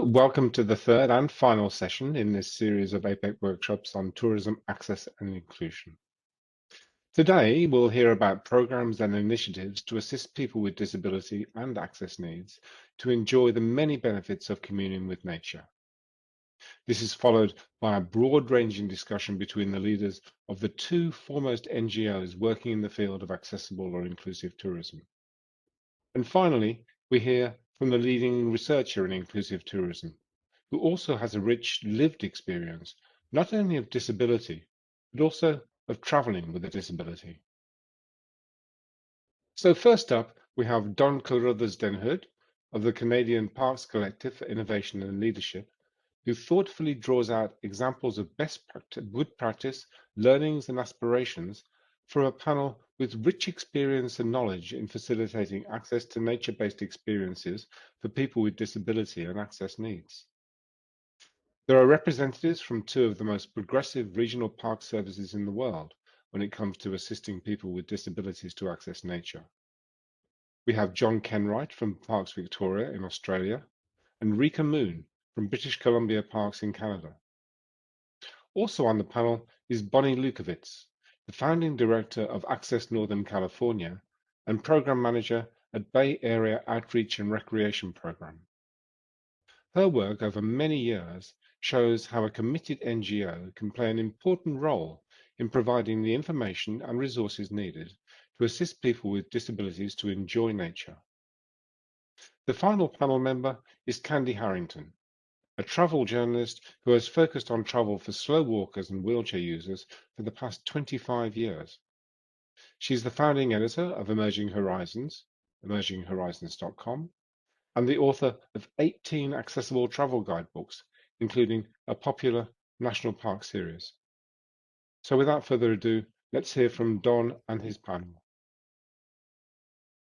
Welcome to the third and final session in this series of APEC workshops on tourism access and inclusion. Today, we'll hear about programs and initiatives to assist people with disability and access needs to enjoy the many benefits of communing with nature. This is followed by a broad-ranging discussion between the leaders of the two foremost NGOs working in the field of accessible or inclusive tourism. And finally, we hear from the leading researcher in inclusive tourism, who also has a rich lived experience, not only of disability, but also of traveling with a disability. So first up, we have Don Carruthers Den Hood of the Canadian Parks Collective for Innovation and Leadership, who thoughtfully draws out examples of good practice, learnings and aspirations for a panel with rich experience and knowledge in facilitating access to nature-based experiences for people with disability and access needs. There are representatives from two of the most progressive regional park services in the world when it comes to assisting people with disabilities to access nature. We have John Kenwright from Parks Victoria in Australia and Rika Moon from British Columbia Parks in Canada. Also on the panel is Bonnie Lukowitz, the founding director of Access Northern California and program manager at Bay Area Outreach and Recreation Program. Her work over many years shows how a committed NGO can play an important role in providing the information and resources needed to assist people with disabilities to enjoy nature. The final panel member is Candy Harrington, a travel journalist who has focused on travel for slow walkers and wheelchair users for the past 25 years. She's the founding editor of Emerging Horizons, emerginghorizons.com, and the author of 18 accessible travel guidebooks, including a popular national park series. So without further ado, let's hear from Don and his panel.